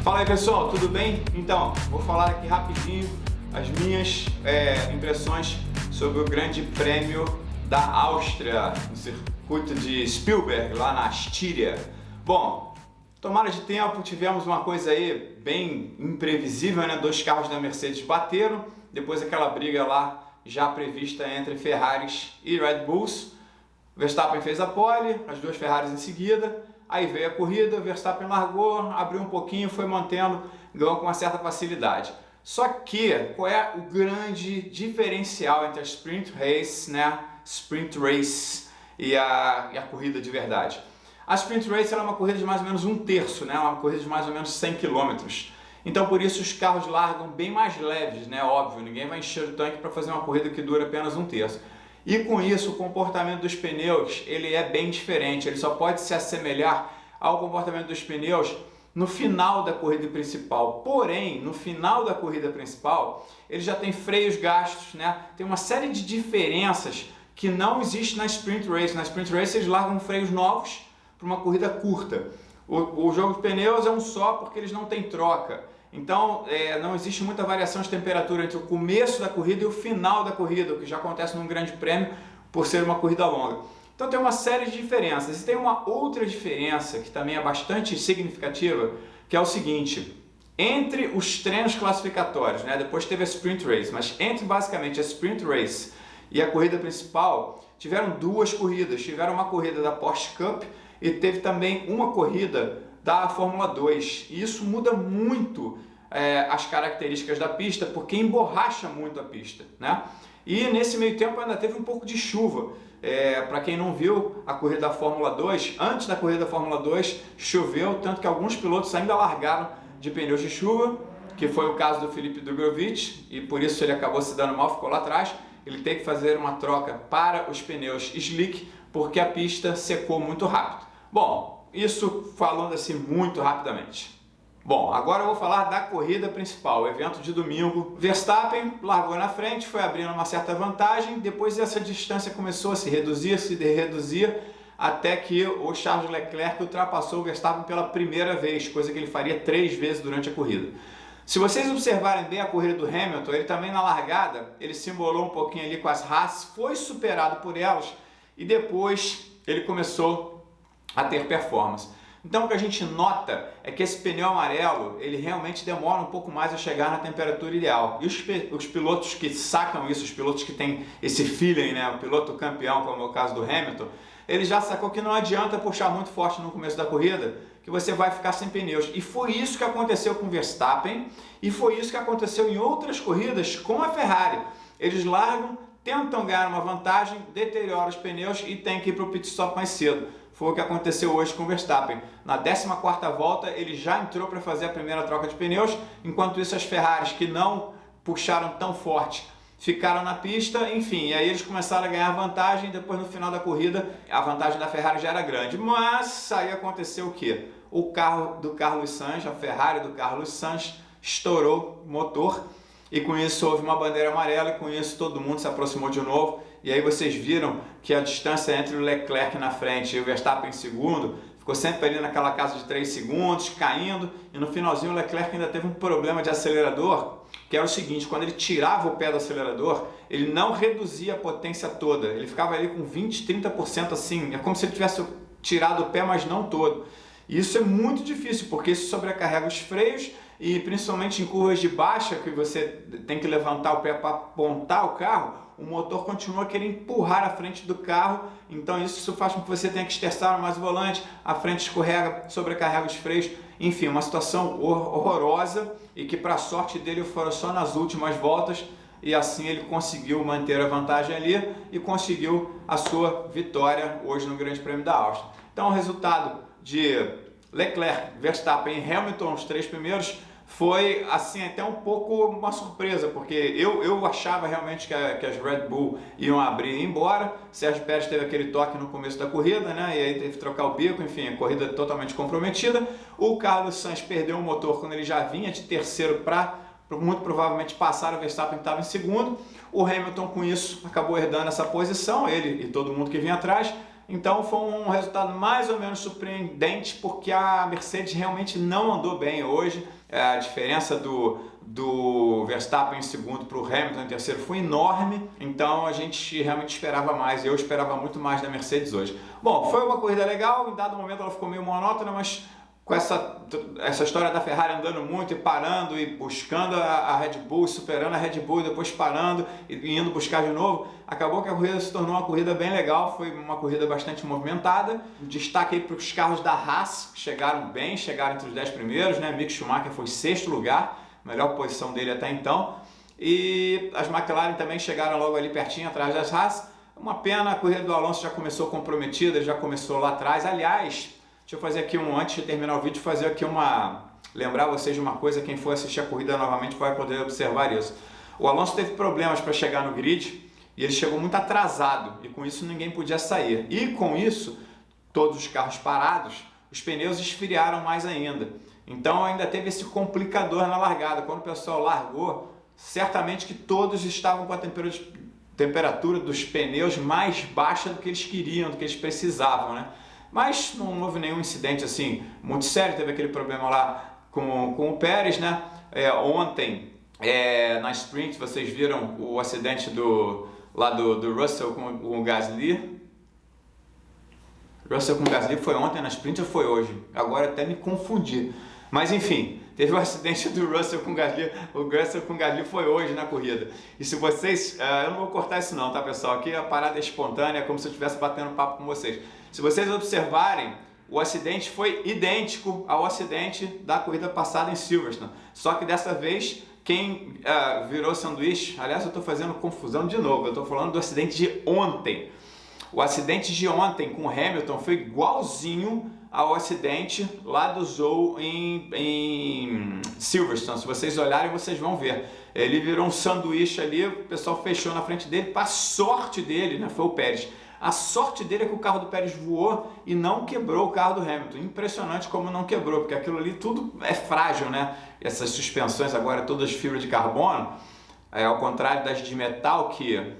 Fala aí pessoal, tudo bem? Então, vou falar aqui rapidinho as minhas impressões sobre o Grande Prêmio da Áustria, no circuito de Spielberg, lá na Estíria. Bom, tomada de tempo, tivemos uma coisa aí bem imprevisível, né? Dois carros da Mercedes bateram, depois aquela briga lá já prevista entre Ferraris e Red Bulls. Verstappen fez a pole, as duas Ferraris em seguida, aí veio a corrida, Verstappen largou, abriu um pouquinho, foi mantendo, ganhou com uma certa facilidade. Só que, qual é o grande diferencial entre a Sprint Race, né? Sprint Race e a corrida de verdade? A Sprint Race é uma corrida de mais ou menos 1/3, né? Uma corrida de mais ou menos 100 km. Então por isso os carros largam bem mais leves, né? Óbvio, ninguém vai encher o tanque para fazer uma corrida que dura apenas 1/3. E com isso o comportamento dos pneus ele é bem diferente, ele só pode se assemelhar ao comportamento dos pneus no final da corrida principal. Porém, no final da corrida principal, ele já tem freios gastos, né? Tem uma série de diferenças que não existe na Sprint Race. Na Sprint Race eles largam freios novos para uma corrida curta. O jogo de pneus é um só porque eles não têm troca. Então não existe muita variação de temperatura entre o começo da corrida e o final da corrida, o que já acontece num grande prêmio por ser uma corrida longa. Então tem uma série de diferenças. E tem uma outra diferença que também é bastante significativa, que é o seguinte: entre os treinos classificatórios, né, depois teve a Sprint Race, mas entre basicamente a Sprint Race e a corrida principal, tiveram duas corridas. Tiveram uma corrida da Porsche Cup e teve também uma corrida da Fórmula 2. E isso muda muito as características da pista, porque emborracha muito a pista, né? E nesse meio tempo ainda teve um pouco de chuva. Para quem não viu a corrida da Fórmula 2, antes da corrida da Fórmula 2 choveu, tanto que alguns pilotos ainda largaram de pneus de chuva, que foi o caso do Felipe Drugovich, e por isso ele acabou se dando mal, ficou lá atrás. Ele teve que fazer uma troca para os pneus slick, porque a pista secou muito rápido. Bom, isso falando assim muito rapidamente. Bom, agora eu vou falar da corrida principal, o evento de domingo. Verstappen largou na frente, foi abrindo uma certa vantagem, depois essa distância começou a se reduzir, até que o Charles Leclerc ultrapassou o Verstappen pela primeira vez, coisa que ele faria 3 vezes durante a corrida. Se vocês observarem bem a corrida do Hamilton, ele também na largada, ele se embolou um pouquinho ali com as Haas, foi superado por elas e depois ele começou a ter performance. Então o que a gente nota é que esse pneu amarelo, ele realmente demora um pouco mais a chegar na temperatura ideal. E os pilotos que sacam isso, os pilotos que têm esse feeling, né, o piloto campeão, como é o caso do Hamilton, ele já sacou que não adianta puxar muito forte no começo da corrida, que você vai ficar sem pneus. E foi isso que aconteceu com o Verstappen, e foi isso que aconteceu em outras corridas com a Ferrari. Eles largam, tentam ganhar uma vantagem, deterioram os pneus e tem que ir para o pit stop mais cedo. Foi o que aconteceu hoje com o Verstappen. Na 14ª volta ele já entrou para fazer a primeira troca de pneus, enquanto isso as Ferraris que não puxaram tão forte ficaram na pista, enfim, e aí eles começaram a ganhar vantagem, depois no final da corrida a vantagem da Ferrari já era grande. Mas aí aconteceu o quê? O carro do Carlos Sainz, a Ferrari do Carlos Sainz, estourou o motor e com isso houve uma bandeira amarela e com isso todo mundo se aproximou de novo. E aí vocês viram que a distância entre o Leclerc na frente e o Verstappen em segundo ficou sempre ali naquela casa de 3 segundos, caindo, e no finalzinho o Leclerc ainda teve um problema de acelerador, que era o seguinte: quando ele tirava o pé do acelerador, ele não reduzia a potência toda, ele ficava ali com 20, 30% assim, é como se ele tivesse tirado o pé, mas não todo. E isso é muito difícil, porque isso sobrecarrega os freios, e principalmente em curvas de baixa, que você tem que levantar o pé para apontar o carro, o motor continua querendo empurrar a frente do carro, então isso faz com que você tenha que esterçar mais o volante, a frente escorrega, sobrecarrega os freios, enfim, uma situação horrorosa, e que para a sorte dele foram só nas últimas voltas, e assim ele conseguiu manter a vantagem ali e conseguiu a sua vitória hoje no Grande Prêmio da Áustria. Então o resultado de Leclerc, Verstappen e Hamilton, os 3 primeiros, foi assim até um pouco uma surpresa, porque eu achava realmente que as Red Bull iam abrir e ir embora. Sérgio Pérez teve aquele toque no começo da corrida, né? E aí teve que trocar o bico, enfim, a corrida totalmente comprometida. O Carlos Sainz perdeu o motor quando ele já vinha de terceiro para muito provavelmente passar o Verstappen, que estava em segundo. O Hamilton com isso acabou herdando essa posição, ele e todo mundo que vinha atrás. Então foi um resultado mais ou menos surpreendente, porque a Mercedes realmente não andou bem hoje. A diferença do Verstappen em segundo para o Hamilton em terceiro foi enorme, então a gente realmente esperava mais, eu esperava muito mais da Mercedes hoje. Bom, foi uma corrida legal, em dado momento ela ficou meio monótona, mas com essa história da Ferrari andando muito e parando e buscando a Red Bull, superando a Red Bull e depois parando e indo buscar de novo, acabou que a corrida se tornou uma corrida bem legal, foi uma corrida bastante movimentada. Destaque aí para os carros da Haas, que chegaram bem, chegaram entre os 10 primeiros, né? Mick Schumacher foi sexto lugar, melhor posição dele até então, e as McLaren também chegaram logo ali pertinho atrás das Haas. Uma pena, a corrida do Alonso já começou comprometida, já começou lá atrás. Aliás, deixa eu fazer aqui antes de terminar o vídeo, fazer aqui lembrar vocês de uma coisa, quem for assistir a corrida novamente vai poder observar isso. O Alonso teve problemas para chegar no grid e ele chegou muito atrasado e com isso ninguém podia sair. E com isso, todos os carros parados, os pneus esfriaram mais ainda. Então ainda teve esse complicador na largada. Quando o pessoal largou, certamente que todos estavam com a temperatura dos pneus mais baixa do que eles queriam, do que eles precisavam, né? Mas não houve nenhum incidente assim muito sério. Teve aquele problema lá com o Pérez, né? Ontem, na sprint, vocês viram o acidente do Russell com o Gasly. Russell com o Gasly foi ontem na sprint ou foi hoje? Agora até me confundi. Mas enfim, teve o acidente do Russell com o Gasly. O Russell com o Gasly foi hoje na corrida. E se vocês... eu não vou cortar isso não, tá, pessoal? Aqui a parada é espontânea, é como se eu estivesse batendo papo com vocês. Se vocês observarem, o acidente foi idêntico ao acidente da corrida passada em Silverstone. Só que dessa vez, quem virou sanduíche... Aliás, eu estou fazendo confusão de novo. Eu estou falando do acidente de ontem. O acidente de ontem com o Hamilton foi igualzinho ao acidente lá do Zhou em Silverstone. Se vocês olharem, vocês vão ver. Ele virou um sanduíche ali, o pessoal fechou na frente dele. Para a sorte dele, né, foi o Pérez. A sorte dele é que o carro do Pérez voou e não quebrou o carro do Hamilton. Impressionante como não quebrou, porque aquilo ali tudo é frágil, né? Essas suspensões agora todas de fibra de carbono, ao contrário das de metal que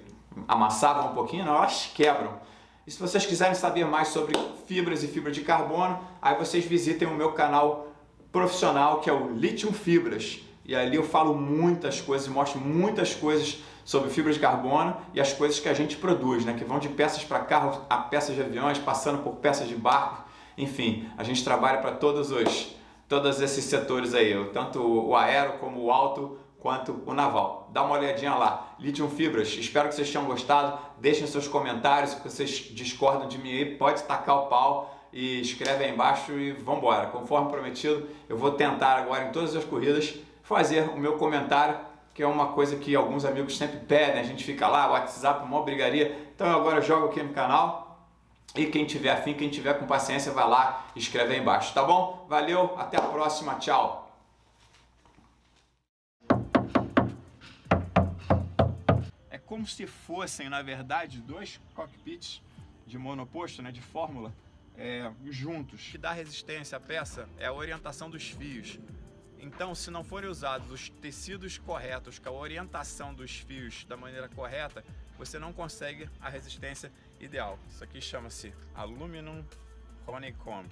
amassavam um pouquinho, elas quebram. E se vocês quiserem saber mais sobre fibras e fibra de carbono, aí vocês visitem o meu canal profissional, que é o Lithium Fibras. E ali eu falo muitas coisas, mostro muitas coisas sobre fibra de carbono e as coisas que a gente produz, né? Que vão de peças para carros a peças de aviões, passando por peças de barco. Enfim, a gente trabalha para todos esses setores aí, tanto o aero como o auto, quanto o naval. Dá uma olhadinha lá, Lithium Fibras. Espero que vocês tenham gostado. Deixem seus comentários, se vocês discordam de mim aí, pode tacar o pau e escreve aí embaixo e vambora. Conforme prometido, eu vou tentar agora em todas as corridas fazer o meu comentário, que é uma coisa que alguns amigos sempre pedem, a gente fica lá, WhatsApp, uma brigaria. Então eu agora jogo aqui no canal e quem tiver afim, quem tiver com paciência, vai lá e escreve aí embaixo, tá bom? Valeu, até a próxima, tchau! Como se fossem, na verdade, dois cockpits de monoposto, né, de Fórmula, juntos. O que dá resistência à peça é a orientação dos fios. Então, se não forem usados os tecidos corretos, com a orientação dos fios da maneira correta, você não consegue a resistência ideal. Isso aqui chama-se Aluminum Honeycomb.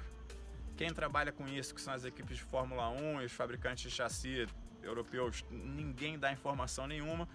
Quem trabalha com isso, que são as equipes de Fórmula 1 e os fabricantes de chassi europeus, ninguém dá informação nenhuma.